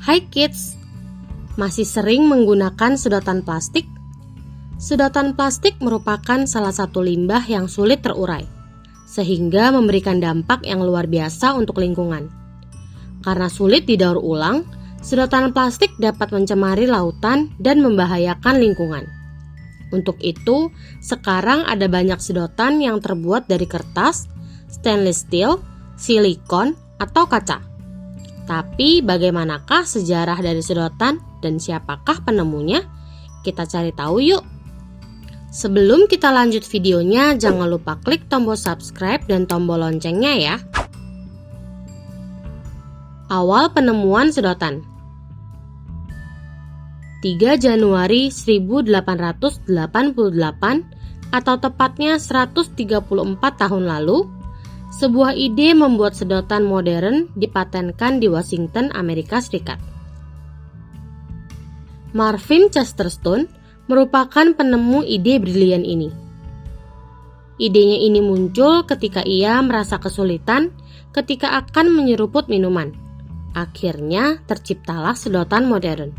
Hai kids, masih sering menggunakan sedotan plastik? Sedotan plastik merupakan salah satu limbah yang sulit terurai, sehingga memberikan dampak yang luar biasa untuk lingkungan. Karena sulit didaur ulang, sedotan plastik dapat mencemari lautan dan membahayakan lingkungan. Untuk itu, sekarang ada banyak sedotan yang terbuat dari kertas, stainless steel, silikon, atau kaca. Tapi bagaimanakah sejarah dari sedotan dan siapakah penemunya? Kita cari tahu yuk. Sebelum kita lanjut videonya, jangan lupa klik tombol subscribe dan tombol loncengnya ya. Awal penemuan sedotan 3 Januari 1888 atau tepatnya 134 tahun lalu, sebuah ide membuat sedotan modern dipatenkan di Washington, Amerika Serikat. Marvin Chesterton merupakan penemu ide brilian ini. Idenya ini muncul ketika ia merasa kesulitan ketika akan menyeruput minuman. Akhirnya terciptalah sedotan modern.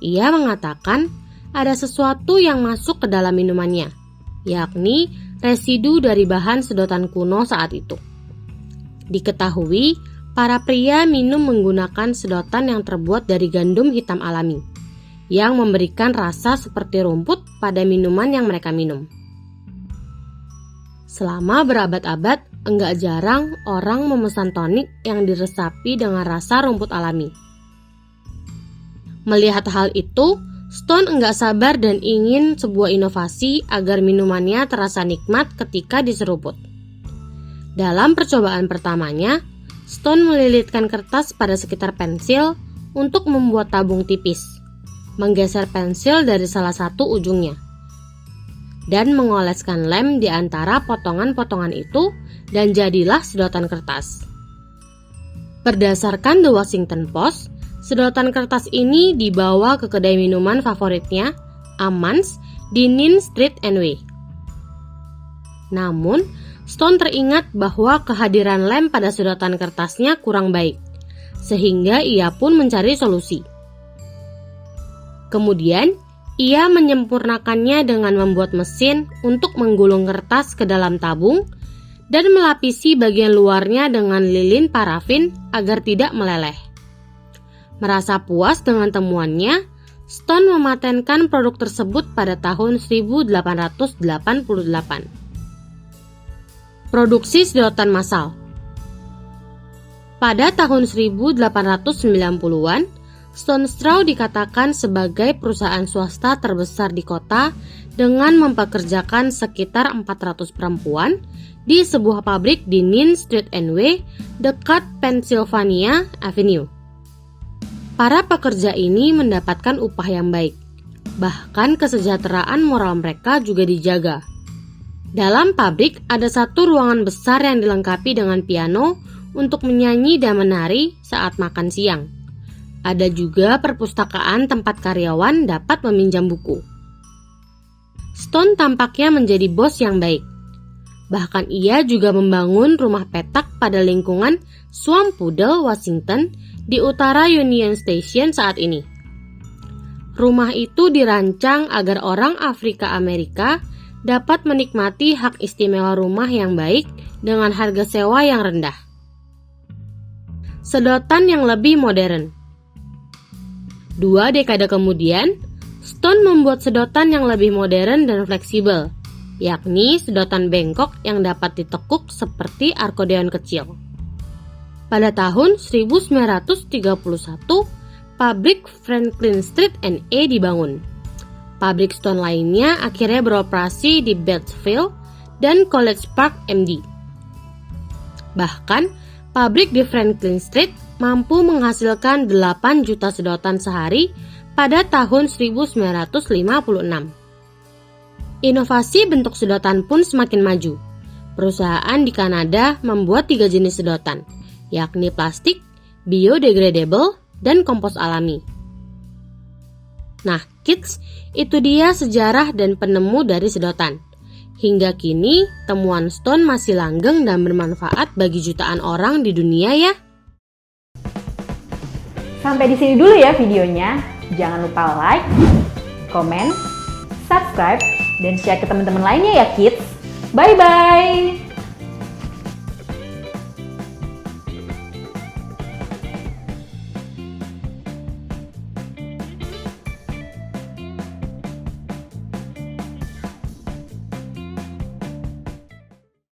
Ia mengatakan ada sesuatu yang masuk ke dalam minumannya, yakni residu dari bahan sedotan kuno saat itu. Diketahui, para pria minum menggunakan sedotan yang terbuat dari gandum hitam alami, yang memberikan rasa seperti rumput pada minuman yang mereka minum. Selama berabad-abad, enggak jarang orang memesan tonik yang diresapi dengan rasa rumput alami. Melihat hal itu, Stone enggak sabar dan ingin sebuah inovasi agar minumannya terasa nikmat ketika diseruput. Dalam percobaan pertamanya, Stone melilitkan kertas pada sekitar pensil untuk membuat tabung tipis, menggeser pensil dari salah satu ujungnya, dan mengoleskan lem di antara potongan-potongan itu, dan jadilah sedotan kertas. Berdasarkan The Washington Post, sedotan kertas ini dibawa ke kedai minuman favoritnya, Aman's, di Nin Street and Way. Namun, Stone teringat bahwa kehadiran lem pada sedotan kertasnya kurang baik, sehingga ia pun mencari solusi. Kemudian, ia menyempurnakannya dengan membuat mesin untuk menggulung kertas ke dalam tabung dan melapisi bagian luarnya dengan lilin parafin agar tidak meleleh. Merasa puas dengan temuannya, Stone mematenkan produk tersebut pada tahun 1888. Produksi sedotan massal. Pada tahun 1890-an, Stone Straw dikatakan sebagai perusahaan swasta terbesar di kota dengan mempekerjakan sekitar 400 perempuan di sebuah pabrik di Nin Street and Way dekat Pennsylvania Avenue. Para pekerja ini mendapatkan upah yang baik, bahkan kesejahteraan moral mereka juga dijaga. Dalam pabrik ada satu ruangan besar yang dilengkapi dengan piano untuk menyanyi dan menari saat makan siang. Ada juga perpustakaan tempat karyawan dapat meminjam buku. Stone tampaknya menjadi bos yang baik. Bahkan ia juga membangun rumah petak pada lingkungan Swampville, Washington, di utara Union Station saat ini. Rumah itu dirancang agar orang Afrika Amerika dapat menikmati hak istimewa rumah yang baik dengan harga sewa yang rendah. Sedotan yang lebih modern. 2 dekade kemudian, Stone membuat sedotan yang lebih modern dan fleksibel, yakni sedotan bengkok yang dapat ditekuk seperti akordeon kecil. Pada tahun 1931, pabrik Franklin Street and A dibangun. Pabrik Stone lainnya akhirnya beroperasi di Beltsville dan College Park, MD. Bahkan, pabrik di Franklin Street mampu menghasilkan 8 juta sedotan sehari pada tahun 1956. Inovasi bentuk sedotan pun semakin maju. Perusahaan di Kanada membuat 3 jenis sedotan, yakni plastik, biodegradable, dan kompos alami. Nah, kids, itu dia sejarah dan penemu dari sedotan. Hingga kini, temuan Stone masih langgeng dan bermanfaat bagi jutaan orang di dunia ya. Sampai di sini dulu ya videonya. Jangan lupa like, comment, subscribe, dan share ke teman-teman lainnya ya kids. Bye-bye!